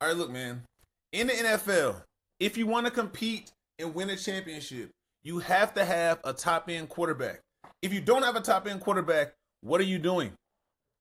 All right, look, man. In the NFL, if you want to compete and win a championship, you have to have a top end quarterback. If you don't have a top end quarterback, what are you doing?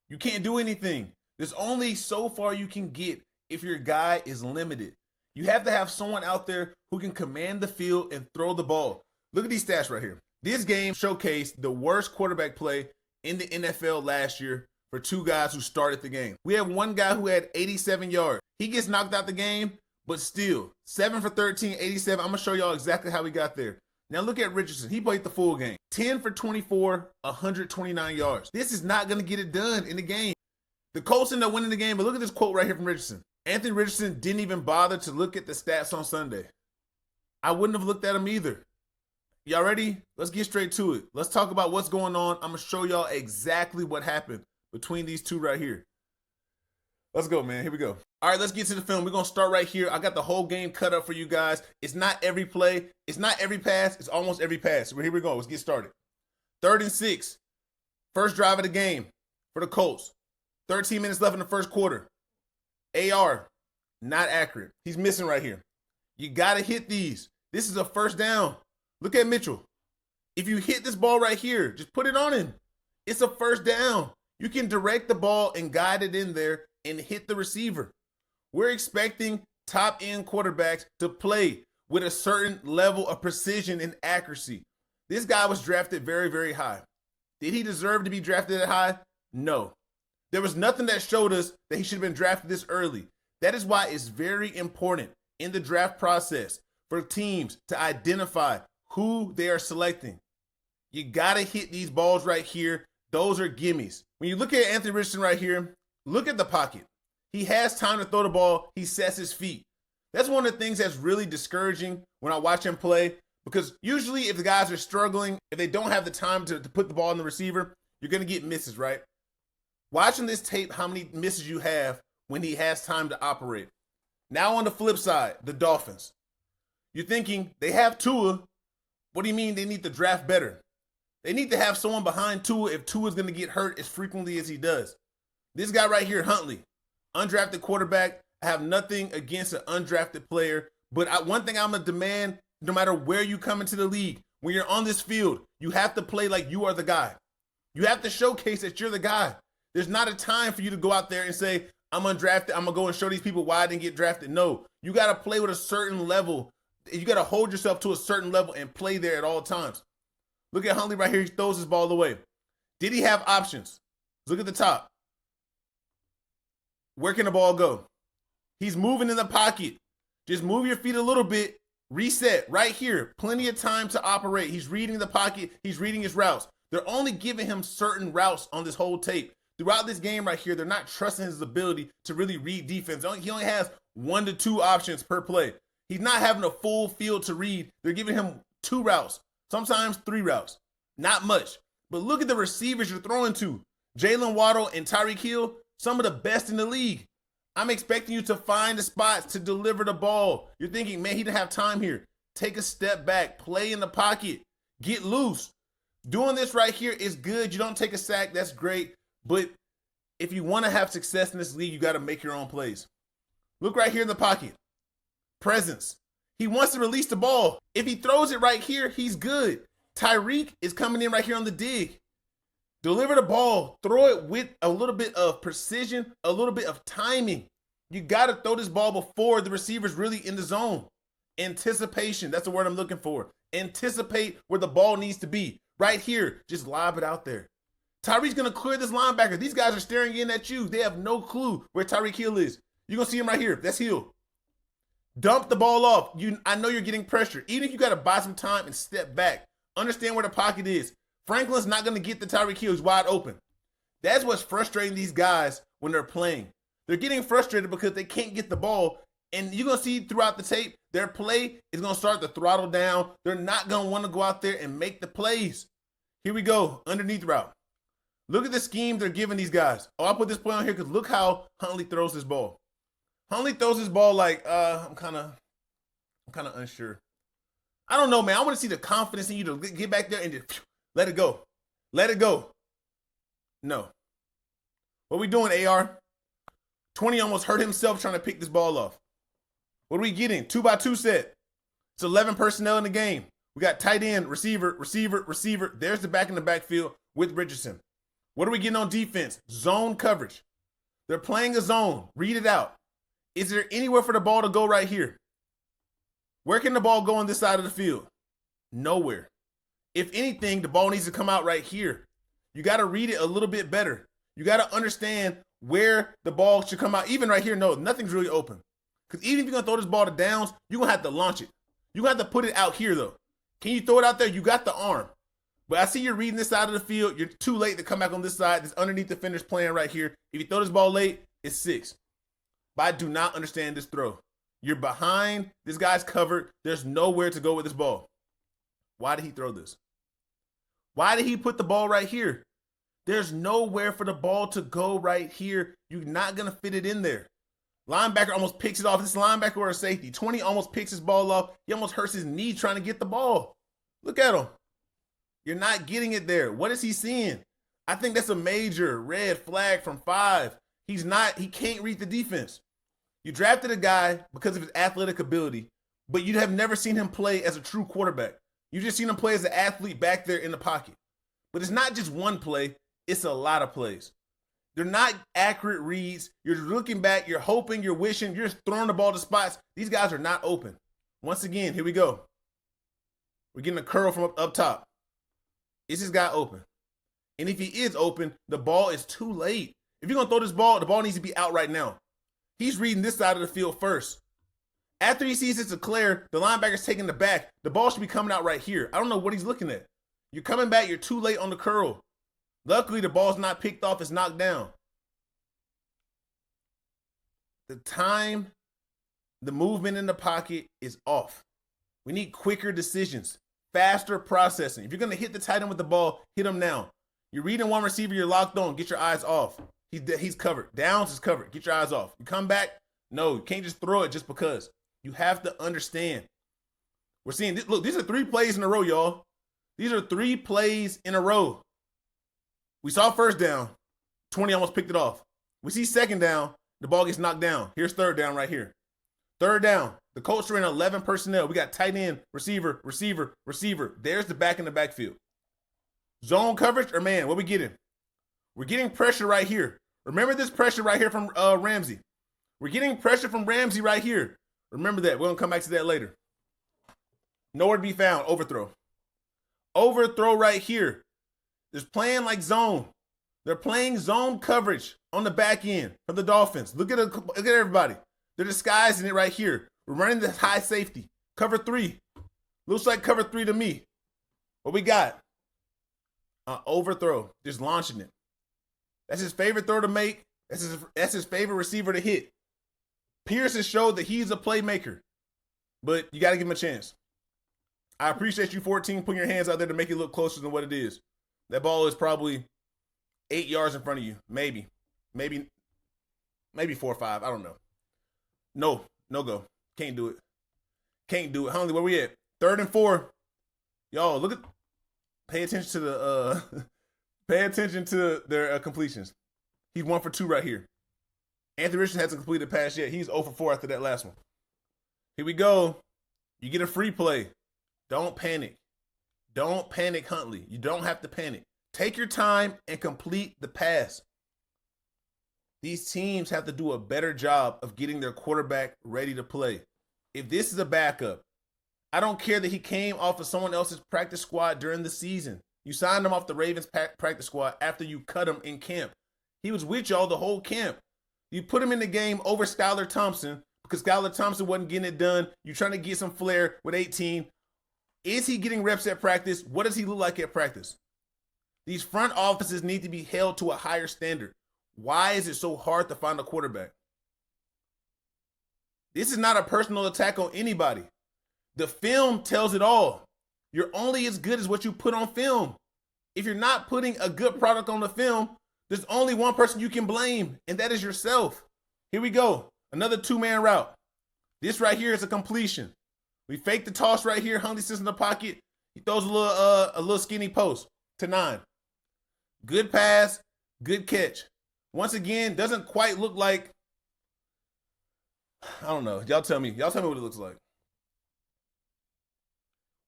You can't do anything. There's only so far you can get if your guy is limited. You have to have someone out there who can command the field and throw the ball. Look at these stats right here. This game showcased the worst quarterback play in the NFL last year for two guys who started the game. We have one guy who had 87 yards. He gets knocked out the game, but still, 7 for 13, 87. I'm going to show y'all exactly how he got there. Now look at Richardson. He played the full game. 10 for 24, 129 yards. This is not going to get it done in the game. The Colts end up winning the game, but look at this quote right here from Richardson. Anthony Richardson didn't even bother to look at the stats on Sunday. I wouldn't have looked at them either. Y'all ready? Let's get straight to it. Let's talk about what's going on. I'm going to show y'all exactly what happened between these two right here. Let's go, man. Here we go. All right, let's get to the film. We're going to start right here. I got the whole game cut up for you guys. It's not every play. It's not every pass. It's almost every pass. So here we go. Let's get started. 3rd and 6. First drive of the game for the Colts. 13 minutes left in the first quarter. AR, not accurate. He's missing right here. You got to hit these. This is a first down. Look at Mitchell. If you hit this ball right here, just put it on him. It's a first down. You can direct the ball and guide it in there and hit the receiver. We're expecting top end quarterbacks to play with a certain level of precision and accuracy. This guy was drafted very, very high. Did he deserve to be drafted that high? No. There was nothing that showed us that he should have been drafted this early. That is why it's very important in the draft process for teams to identify who they are selecting. You got to hit these balls right here. Those are gimmies. When you look at Anthony Richardson right here, look at the pocket. He has time to throw the ball. He sets his feet. That's one of the things that's really discouraging when I watch him play, because usually if the guys are struggling, if they don't have the time to put the ball in the receiver, you're going to get misses, right? Watching this tape, how many misses you have when he has time to operate. Now on the flip side, the Dolphins. You're thinking they have Tua. What do you mean they need to draft better? They need to have someone behind Tua if Tua is going to get hurt as frequently as he does. This guy right here, Huntley, undrafted quarterback. I have nothing against an undrafted player, but one thing I'm going to demand, no matter where you come into the league, when you're on this field, you have to play like you are the guy. You have to showcase that you're the guy. There's not a time for you to go out there and say, I'm undrafted, I'm going to go and show these people why I didn't get drafted. No, you got to play with a certain level. You got to hold yourself to a certain level and play there at all times. Look at Huntley right here. He throws his ball away. Did he have options? Look at the top. Where can the ball go? He's moving in the pocket. Just move your feet a little bit. Reset right here. Plenty of time to operate. He's reading the pocket. He's reading his routes. They're only giving him certain routes on this whole tape. Throughout this game right here, they're not trusting his ability to really read defense. He only has 1 to 2 options per play. He's not having a full field to read. They're giving him 2 routes, sometimes 3 routes. Not much. But look at the receivers you're throwing to. Jalen Waddle and Tyreek Hill, some of the best in the league. I'm expecting you to find the spots to deliver the ball. You're thinking, man, he didn't have time here. Take a step back. Play in the pocket. Get loose. Doing this right here is good. You don't take a sack. That's great. But if you want to have success in this league, you got to make your own plays. Look right here in the pocket. Presence. He wants to release the ball. If he throws it right here, he's good. Tyreek is coming in right here on the dig. Deliver the ball. Throw it with a little bit of precision, a little bit of timing. You got to throw this ball before the receiver's really in the zone. Anticipation. That's the word I'm looking for. Anticipate where the ball needs to be. Right here. Just lob it out there. Tyreek's going to clear this linebacker. These guys are staring in at you. They have no clue where Tyreek Hill is. You're going to see him right here. That's Hill. Dump the ball off. I know you're getting pressure. Even if you got to buy some time and step back, understand where the pocket is. Franklin's not going to get the Tyreek Hill. He's wide open. That's what's frustrating these guys when they're playing. They're getting frustrated because they can't get the ball. And you're going to see throughout the tape, their play is going to start to throttle down. They're not going to want to go out there and make the plays. Here we go. Underneath route. Look at the scheme they're giving these guys. Oh, I put this play on here because look how Huntley throws his ball. Huntley throws his ball like, I'm kind of unsure. I don't know, man. I want to see the confidence in you to get back there and just let it go. Let it go. No. What we doing, AR? 20 almost hurt himself trying to pick this ball off. What are we getting? 2x2 set. It's 11 personnel in the game. We got tight end, receiver, receiver, receiver. There's the back in the backfield with Richardson. What are we getting on defense? Zone coverage. They're playing a zone. Read it out. Is there anywhere for the ball to go right here? Where can the ball go on this side of the field? Nowhere. If anything, the ball needs to come out right here. You got to read it a little bit better. You got to understand where the ball should come out. Even right here, no, nothing's really open. Because even if you're going to throw this ball to downs, you're going to have to launch it. You're going to have to put it out here, though. Can you throw it out there? You got the arm. But I see you're reading this side of the field. You're too late to come back on this side. This underneath defender's playing right here. If you throw this ball late, it's 6. But I do not understand this throw. You're behind. This guy's covered. There's nowhere to go with this ball. Why did he throw this? Why did he put the ball right here? There's nowhere for the ball to go right here. You're not going to fit it in there. Linebacker almost picks it off. This linebacker or a safety. 20 almost picks his ball off. He almost hurts his knee trying to get the ball. Look at him. You're not getting it there. What is he seeing? I think that's a major red flag from 5. He can't read the defense. You drafted a guy because of his athletic ability, but you have never seen him play as a true quarterback. You just seen him play as an athlete back there in the pocket. But it's not just one play. It's a lot of plays. They're not accurate reads. You're looking back. You're hoping. You're wishing. You're just throwing the ball to spots. These guys are not open. Once again, here we go. We're getting a curl from up top. Is this guy open? And if he is open, the ball is too late. If you're going to throw this ball, the ball needs to be out right now. He's reading this side of the field first. After he sees it's a clear, the linebacker's taking the back. The ball should be coming out right here. I don't know what he's looking at. You're coming back. You're too late on the curl. Luckily, the ball's not picked off. It's knocked down. The time, the movement in the pocket is off. We need quicker decisions, faster processing. If you're going to hit the tight end with the ball, hit him now. You're reading one receiver, you're locked on. Get your eyes off. He's covered. Downs is covered. Get your eyes off. You come back. No, you can't just throw it just because. You have to understand. We're seeing this. Look, these are 3 plays in a row, y'all. These are 3 plays in a row. We saw first down. 20 almost picked it off. We see second down. The ball gets knocked down. Here's third down right here. Third down. The Colts are in 11 personnel. We got tight end, receiver, receiver, receiver. There's the back in the backfield. Zone coverage or man, what we getting? We're getting pressure right here. Remember this pressure right here from Ramsey. We're getting pressure from Ramsey right here. Remember that. We're going to come back to that later. Nowhere to be found. Overthrow. Overthrow right here. They're playing like zone. They're playing zone coverage on the back end for the Dolphins. Look at everybody. They're disguising it right here. We're running this high safety. Cover 3. Looks like cover 3 to me. What we got? Overthrow. Just launching it. That's his favorite throw to make. That's his favorite receiver to hit. Pierce has showed that he's a playmaker, but you got to give him a chance. I appreciate you, 14, putting your hands out there to make it look closer than what it is. That ball is probably 8 yards in front of you. Maybe 4 or 5. I don't know. No go. Can't do it. Can't do it. Hundley, where we at? 3rd and 4. Y'all, pay attention to their completions. He's 1 for 2 right here. Anthony Richardson hasn't completed a pass yet. He's 0 for 4 after that last one. Here we go. You get a free play. Don't panic. Don't panic, Huntley. You don't have to panic. Take your time and complete the pass. These teams have to do a better job of getting their quarterback ready to play. If this is a backup, I don't care that he came off of someone else's practice squad during the season. You signed him off the Ravens practice squad after you cut him in camp. He was with y'all the whole camp. You put him in the game over Skylar Thompson because Skylar Thompson wasn't getting it done. You're trying to get some flair with 18. Is he getting reps at practice? What does he look like at practice? These front offices need to be held to a higher standard. Why is it so hard to find a quarterback? This is not a personal attack on anybody. The film tells it all. You're only as good as what you put on film. If you're not putting a good product on the film, there's only one person you can blame, and that is yourself. Here we go. Another 2-man route. This right here is a completion. We fake the toss right here. Huntley sits in the pocket. He throws a little skinny post to 9. Good pass, good catch. Once again, doesn't quite look like I don't know. Y'all tell me. Y'all tell me what it looks like.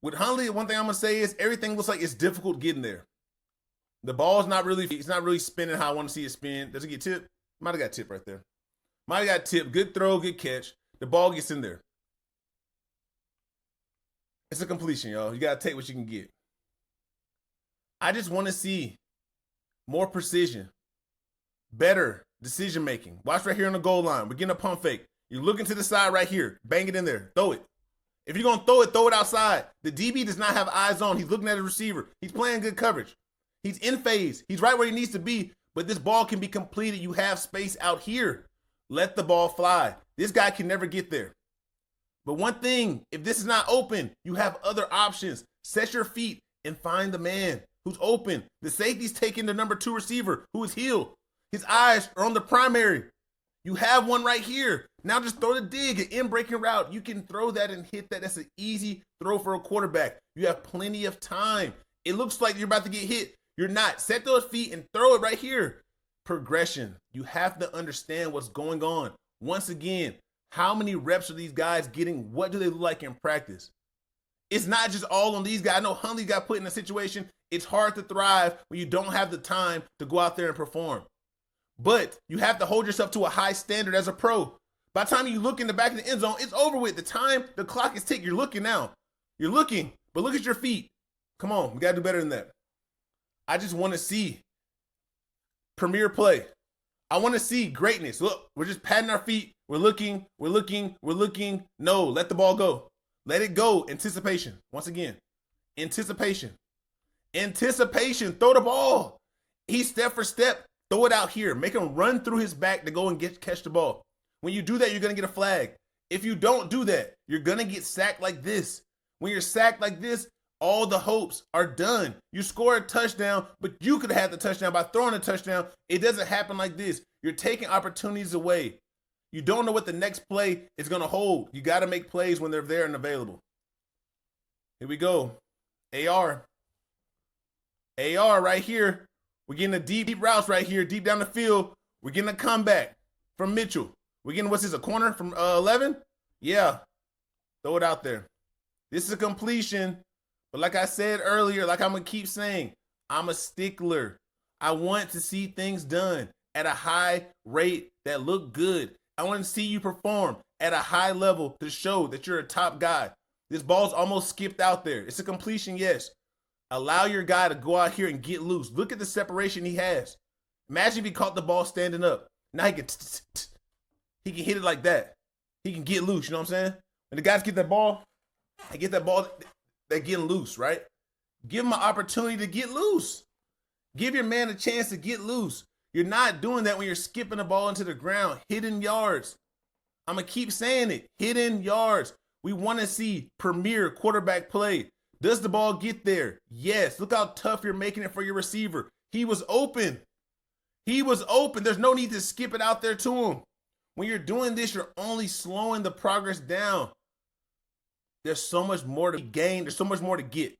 With Hundley, one thing I'm gonna say is everything looks like it's difficult getting there. The ball's not really, it's not really spinning how I want to see it spin. Does it get tipped? Might have got tipped right there. Might have got tipped. Good throw, good catch. The ball gets in there. It's a completion, y'all. You gotta take what you can get. I just want to see more precision, better decision making. Watch right here on the goal line. We're getting a pump fake. You're looking to the side right here. Bang it in there. Throw it. If you're going to throw it outside. The DB does not have eyes on. He's looking at his receiver. He's playing good coverage. He's in phase. He's right where he needs to be, but this ball can be completed. You have space out here. Let the ball fly. This guy can never get there. But one thing, if this is not open, you have other options. Set your feet and find the man who's open. The safety's taking the number 2 receiver who is healed. His eyes are on the primary. You have one right here. Now just throw the dig, an in-breaking route. You can throw that and hit that. That's an easy throw for a quarterback. You have plenty of time. It looks like you're about to get hit. You're not. Set those feet and throw it right here. Progression. You have to understand what's going on. Once again, how many reps are these guys getting? What do they look like in practice? It's not just all on these guys. I know Hundley got put in a situation. It's hard to thrive when you don't have the time to go out there and perform. But you have to hold yourself to a high standard as a pro. By the time you look in the back of the end zone, it's over with. The clock is ticking. You're looking now. You're looking, but look at your feet. Come on, we got to do better than that. I just want to see premier play. I want to see greatness. Look, we're just patting our feet. We're looking. No, let the ball go. Let it go. Anticipation. Once again, anticipation. Throw the ball. He's step for step. Throw it out here. Make him run through his back to go and catch the ball. When you do that, you're going to get a flag. If you don't do that, you're going to get sacked like this. When you're sacked like this, all the hopes are done. You score a touchdown, but you could have had the touchdown by throwing a touchdown. It doesn't happen like this. You're taking opportunities away. You don't know what the next play is going to hold. You got to make plays when they're there and available. Here we go. AR right here. We're getting a deep routes right here, deep down the field. We're getting a comeback from Mitchell. We're getting, what's this, a corner from 11? Yeah. Throw it out there. This is a completion. But like I said earlier, like I'm going to keep saying, I'm a stickler. I want to see things done at a high rate that look good. I want to see you perform at a high level to show that you're a top guy. This ball's almost skipped out there. It's a completion, yes. Allow your guy to go out here and get loose. Look at the separation he has. Imagine if he caught the ball standing up. Now he can hit it like that. He can get loose, you know what I'm saying? When the guys get that ball, they're getting loose, right? Give them an opportunity to get loose. Give your man a chance to get loose. You're not doing that when you're skipping the ball into the ground. Hidden yards. I'm going to keep saying it. Hidden yards. We want to see premier quarterback play. Does the ball get there? Yes. Look how tough you're making it for your receiver. He was open. There's no need to skip it out there to him. When you're doing this, you're only slowing the progress down. There's so much more to gain. There's so much more to get.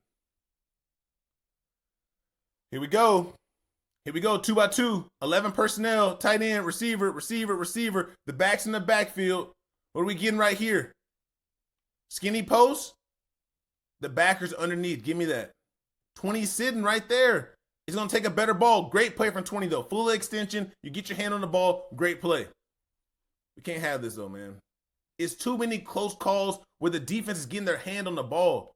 Here we go. 2x2. 11 personnel. Tight end, receiver. The back's in the backfield. What are we getting right here? Skinny post. The backer's underneath. Give me that. 20 sitting right there. He's going to take a better ball. Great play from 20, though. Full extension. You get your hand on the ball. Great play. We can't have this, though, man. It's too many close calls where the defense is getting their hand on the ball.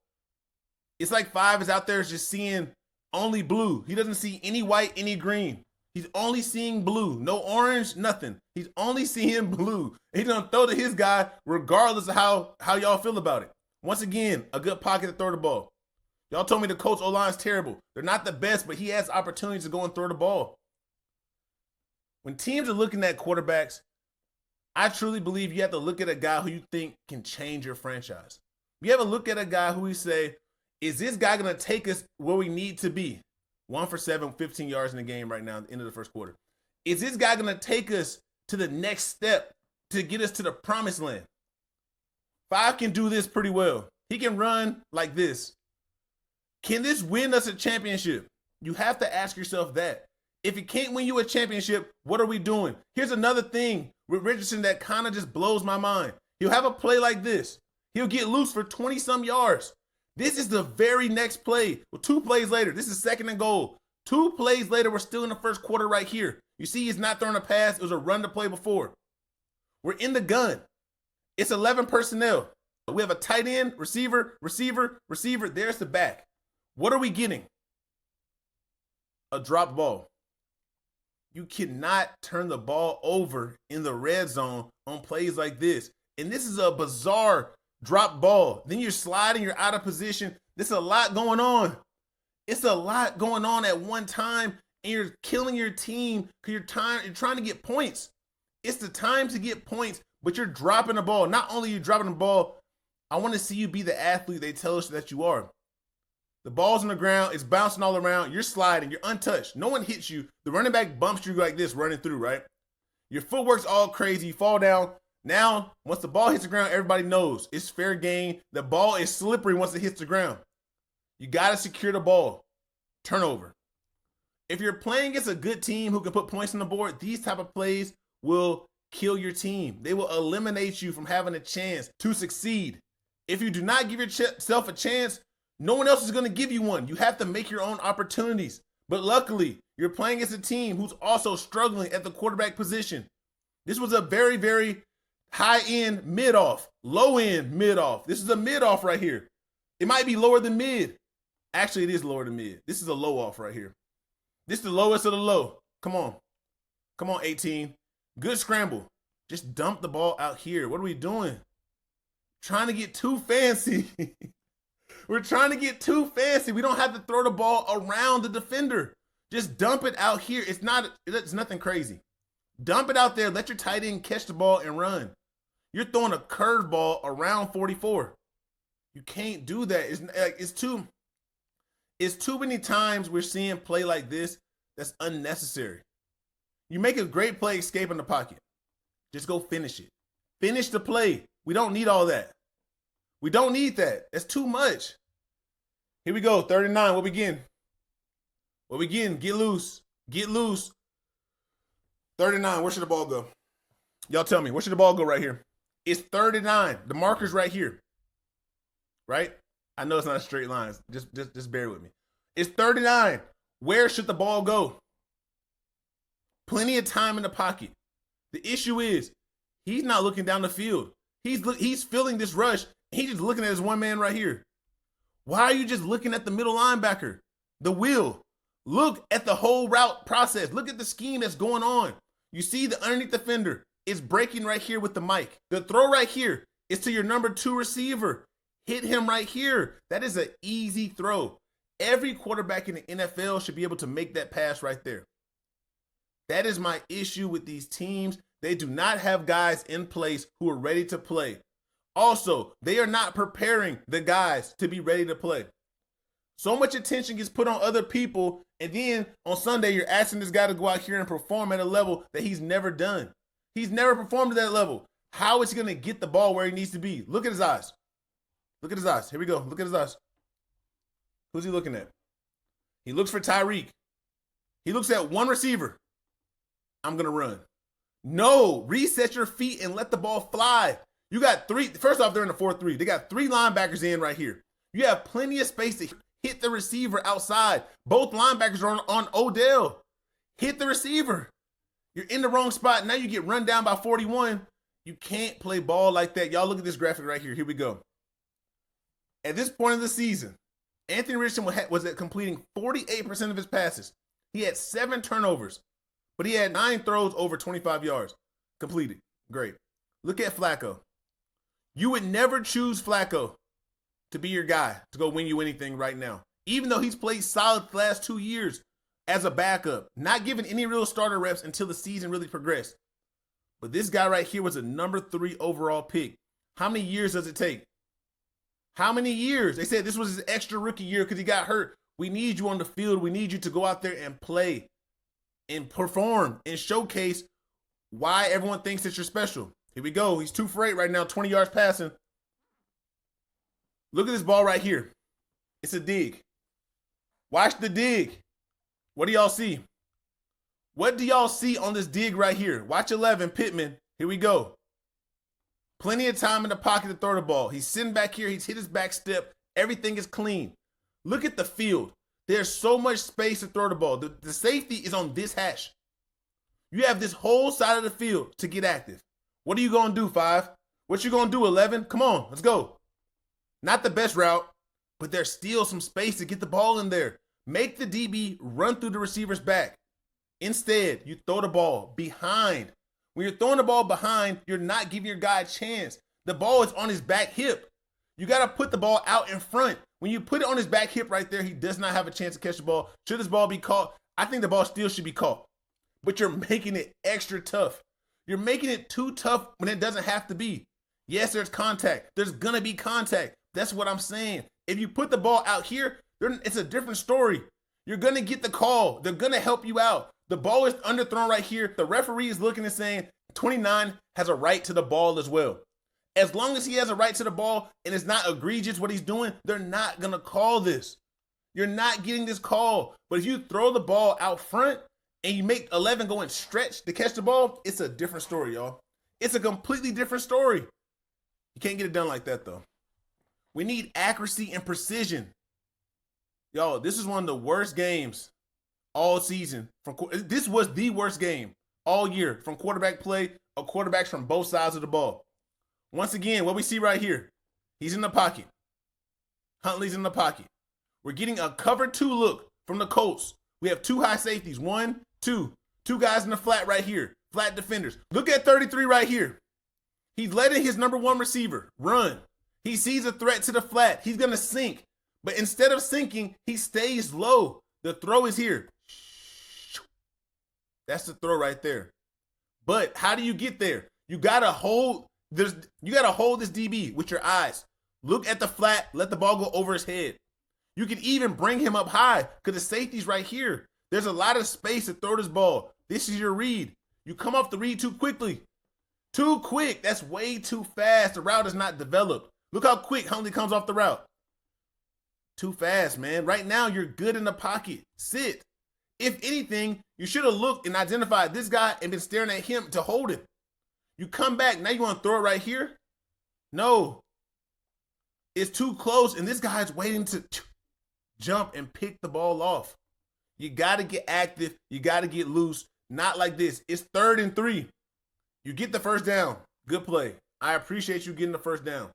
It's like Five is out there just seeing only blue. He doesn't see any white, any green. He's only seeing blue. No orange, nothing. He's only seeing blue. He's going to throw to his guy regardless of how y'all feel about it. Once again, a good pocket to throw the ball. Y'all told me the Colts O-line's terrible. They're not the best, but he has opportunities to go and throw the ball. When teams are looking at quarterbacks, I truly believe you have to look at a guy who you think can change your franchise. You have to look at a guy who you say, is this guy going to take us where we need to be? 1 for 7, 15 yards in the game right now at the end of the first quarter. Is this guy going to take us to the next step to get us to the promised land? Five can do this pretty well. He can run like this. Can this win us a championship? You have to ask yourself that. If it can't win you a championship, what are we doing? Here's another thing with Richardson that kind of just blows my mind. He'll have a play like this. He'll get loose for 20-some yards. This is the very next play. Well, 2 plays later, this is 2nd and goal. 2 plays later, we're still in the first quarter right here. You see he's not throwing a pass. It was a run to play before. We're in the gun. It's 11 personnel. We have a tight end, receiver, receiver, receiver. There's the back. What are we getting? A drop ball. You cannot turn the ball over in the red zone on plays like this. And this is a bizarre drop ball. Then you're sliding, you're out of position. There's a lot going on. It's a lot going on at one time, and you're killing your team because you're trying to get points. It's the time to get points, but you're dropping the ball. Not only are you dropping the ball, I want to see you be the athlete they tell us that you are. The ball's on the ground. It's bouncing all around. You're sliding. You're untouched. No one hits you. The running back bumps you like this running through, right? Your footwork's all crazy. You fall down. Now, once the ball hits the ground, everybody knows it's fair game. The ball is slippery once it hits the ground. You got to secure the ball. Turnover. If you're playing against a good team who can put points on the board, these type of plays will kill your team. They will eliminate you from having a chance to succeed. If you do not give yourself a chance, no one else is going to give you one. You have to make your own opportunities. But luckily, you're playing against a team who's also struggling at the quarterback position. This was a very, very high-end mid-off, low-end mid-off. This is a mid-off right here. It might be lower than mid. Actually, it is lower than mid. This is a low-off right here. This is the lowest of the low. Come on. Come on, 18. Good scramble. Just dump the ball out here. What are we doing? Trying to get too fancy. We're trying to get too fancy. We don't have to throw the ball around the defender. Just dump it out here. It's nothing crazy. Dump it out there. Let your tight end catch the ball and run. You're throwing a curveball around 44. You can't do that. It's too many times we're seeing play like this that's unnecessary. You make a great play escaping the pocket. Just go finish it. Finish the play. We don't need all that. We don't need that. That's too much. Here we go. 39. What we getting? What we getting? Get loose. Get loose. 39. Where should the ball go? Y'all tell me. Where should the ball go right here? It's 39. The marker's right here. Right? I know it's not a straight line. Just bear with me. It's 39. Where should the ball go? Plenty of time in the pocket. The issue is he's not looking down the field. He's feeling this rush. He's just looking at his one man right here. Why are you just looking at the middle linebacker? The wheel. Look at the whole route process. Look at the scheme that's going on. You see the underneath defender. It's breaking right here with the mic. The throw right here is to your number 2 receiver. Hit him right here. That is an easy throw. Every quarterback in the NFL should be able to make that pass right there. That is my issue with these teams. They do not have guys in place who are ready to play. Also, they are not preparing the guys to be ready to play. So much attention gets put on other people, and then on Sunday, you're asking this guy to go out here and perform at a level that he's never done. He's never performed at that level. How is he going to get the ball where he needs to be? Look at his eyes. Look at his eyes. Here we go. Look at his eyes. Who's he looking at? He looks for Tyreek. He looks at one receiver. I'm going to run. No, reset your feet and let the ball fly. You got 3. First off, they're in the 4-3. They got 3 linebackers in right here. You have plenty of space to hit the receiver outside. Both linebackers are on Odell. Hit the receiver. You're in the wrong spot. Now you get run down by 41. You can't play ball like that. Y'all look at this graphic right here. Here we go. At this point of the season, Anthony Richardson was at completing 48% of his passes. He had 7 turnovers, but he had 9 throws over 25 yards completed. Great. Look at Flacco. You would never choose Flacco to be your guy to go win you anything right now, even though he's played solid the last 2 years as a backup, not given any real starter reps until the season really progressed. But this guy right here was a number 3 overall pick. How many years does it take? How many years? They said this was his extra rookie year because he got hurt. We need you on the field. We need you to go out there and play and perform and showcase why everyone thinks that you're special. Here we go. He's 2 for 8 right now, 20 yards passing. Look at this ball right here. It's a dig. Watch the dig. What do y'all see? What do y'all see on this dig right here? Watch 11, Pittman. Here we go. Plenty of time in the pocket to throw the ball. He's sitting back here. He's hit his back step. Everything is clean. Look at the field. There's so much space to throw the ball. The safety is on this hash. You have this whole side of the field to get active. What are you going to do, 5? What you going to do, 11? Come on, let's go. Not the best route, but there's still some space to get the ball in there. Make the DB run through the receiver's back. Instead, you throw the ball behind. When you're throwing the ball behind, you're not giving your guy a chance. The ball is on his back hip. You got to put the ball out in front. When you put it on his back hip right there, he does not have a chance to catch the ball. Should this ball be caught? I think the ball still should be caught. But you're making it extra tough. You're making it too tough when it doesn't have to be. Yes, there's contact. There's going to be contact. That's what I'm saying. If you put the ball out here, it's a different story. You're going to get the call. They're going to help you out. The ball is underthrown right here. The referee is looking and saying 29 has a right to the ball as well. As long as he has a right to the ball and it's not egregious what he's doing, they're not going to call this. You're not getting this call. But if you throw the ball out front and you make 11 go and stretch to catch the ball, it's a different story, y'all. It's a completely different story. You can't get it done like that, though. We need accuracy and precision. Y'all, this is one of the worst games all season. This was the worst game all year from quarterback play of quarterbacks from both sides of the ball. Once again, what we see right here, he's in the pocket. Huntley's in the pocket. We're getting a cover 2 look from the Colts. We have 2 high safeties, 1, 2. 2 guys in the flat right here, flat defenders. Look at 33 right here. He's letting his number 1 receiver run. He sees a threat to the flat. He's going to sink. But instead of sinking, he stays low. The throw is here. That's the throw right there. But how do you get there? You got to hold this DB with your eyes. Look at the flat. Let the ball go over his head. You can even bring him up high because the safety's right here. There's a lot of space to throw this ball. This is your read. You come off the read too quickly. Too quick. That's way too fast. The route is not developed. Look how quick Huntley comes off the route. Too fast, man. Right now, you're good in the pocket. Sit. If anything, you should have looked and identified this guy and been staring at him to hold it. You come back. Now you want to throw it right here? No. It's too close, and this guy's waiting to jump and pick the ball off. You got to get active. You got to get loose. Not like this. It's 3rd and 3. You get the first down. Good play. I appreciate you getting the first down.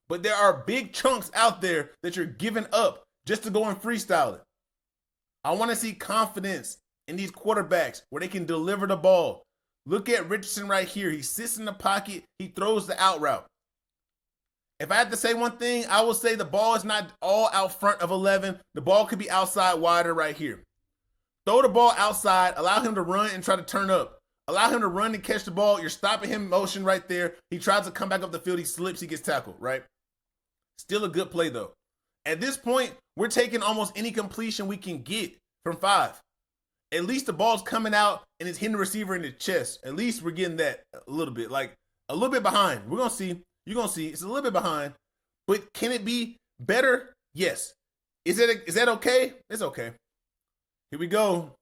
But there are big chunks out there that you're giving up just to go and freestyle it. I want to see confidence in these quarterbacks where they can deliver the ball. Look at Richardson right here. He sits in the pocket. He throws the out route. If I had to say one thing, I will say the ball is not all out front of 11. The ball could be outside wider right here. Throw the ball outside. Allow him to run and try to turn up. Allow him to run and catch the ball. You're stopping him in motion right there. He tries to come back up the field. He slips. He gets tackled, right? Still a good play, though. At this point, we're taking almost any completion we can get from 5. At least the ball's coming out and it's hitting the receiver in the chest. At least we're getting that a little bit. Like, a little bit behind. We're going to see. You're going to see. It's a little bit behind. But can it be better? Yes. Is that okay? It's okay. Here we go.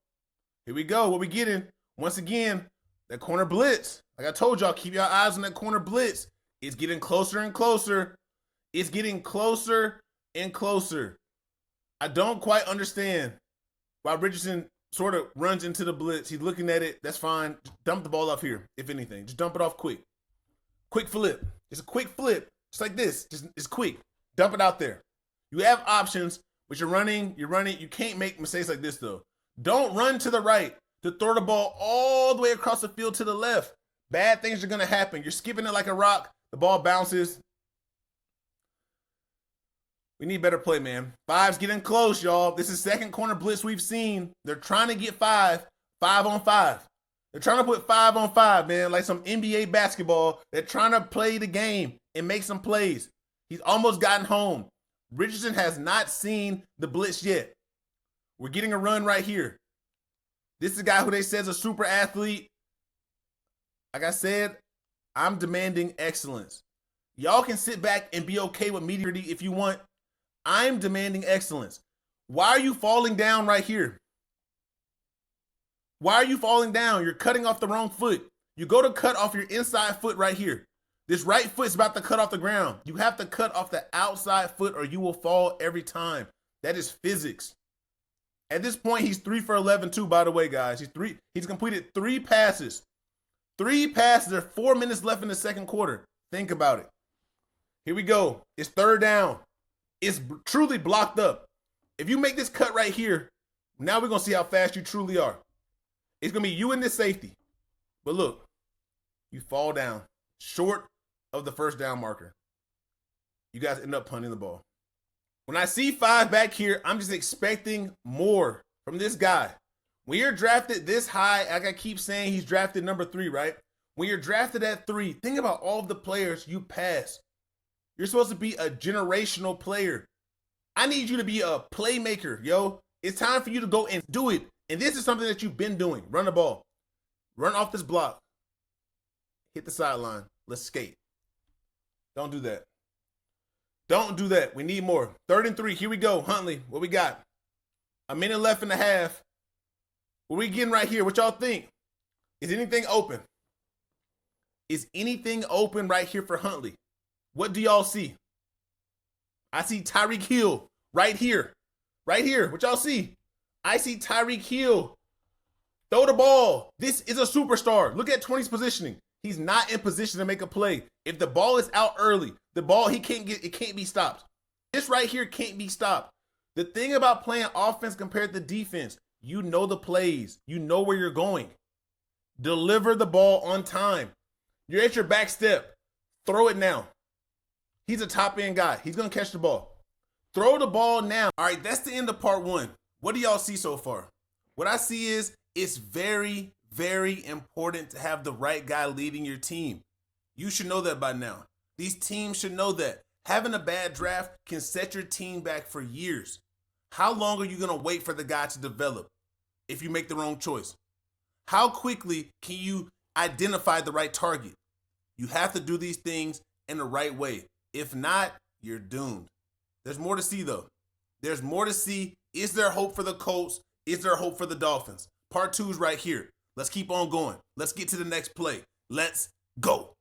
Here we go. What we getting? Once again, that corner blitz. Like I told y'all, keep your eyes on that corner blitz. It's getting closer and closer. It's getting closer and closer. I don't quite understand why Richardson sort of runs into the blitz. He's looking at it. That's fine. Just dump the ball off here, if anything. Just dump it off quick. Quick flip. It's a quick flip. Just like this. It's quick. Dump it out there. You have options, but you're running. You can't make mistakes like this, though. Don't run to the right to throw the ball all the way across the field to the left. Bad things are going to happen. You're skipping it like a rock. The ball bounces. We need better play, man. 5's getting close, y'all. This is second corner blitz we've seen. They're trying to get 5 on 5. They're trying to put 5 on 5, man, like some NBA basketball. They're trying to play the game and make some plays. He's almost gotten home. Richardson has not seen the blitz yet. We're getting a run right here. This is a guy who they say is a super athlete. Like I said, I'm demanding excellence. Y'all can sit back and be okay with mediocrity if you want. I'm demanding excellence. Why are you falling down right here? Why are you falling down? You're cutting off the wrong foot. You go to cut off your inside foot right here. This right foot is about to cut off the ground. You have to cut off the outside foot or you will fall every time. That is physics. At this point, he's 3 for 11 too, by the way, guys. He's completed 3 passes. 3 passes. There are 4 minutes left in the second quarter. Think about it. Here we go. It's third down. It's truly blocked up. If you make this cut right here, now we're going to see how fast you truly are. It's going to be you and this safety. But look, you fall down short of the first down marker. You guys end up punting the ball. When I see 5 back here, I'm just expecting more from this guy. When you're drafted this high, like I keep saying, he's drafted number 3, right? When you're drafted at 3, think about all of the players you pass. You're supposed to be a generational player. I need you to be a playmaker, yo. It's time for you to go and do it. And this is something that you've been doing. Run the ball. Run off this block. Hit the sideline. Let's skate. Don't do that. Don't do that. We need more. 3rd and 3. Here we go. Huntley, what we got? A minute left in the half. What we getting right here? What y'all think? Is anything open? Is anything open right here for Huntley? What do y'all see? I see Tyreek Hill right here. Right here. What y'all see? I see Tyreek Hill. Throw the ball. This is a superstar. Look at 20's positioning. He's not in position to make a play. If the ball is out early, the ball it can't be stopped. This right here can't be stopped. The thing about playing offense compared to defense, you know the plays. You know where you're going. Deliver the ball on time. You're at your back step. Throw it now. He's a top end guy. He's going to catch the ball. Throw the ball now. All right, that's the end of part 1. What do y'all see so far? What I see is it's very, very important to have the right guy leading your team. You should know that by now. These teams should know that. Having a bad draft can set your team back for years. How long are you going to wait for the guy to develop if you make the wrong choice? How quickly can you identify the right target? You have to do these things in the right way. If not, you're doomed. There's more to see, though. There's more to see. Is there hope for the Colts? Is there hope for the Dolphins? Part 2 is right here. Let's keep on going. Let's get to the next play. Let's go.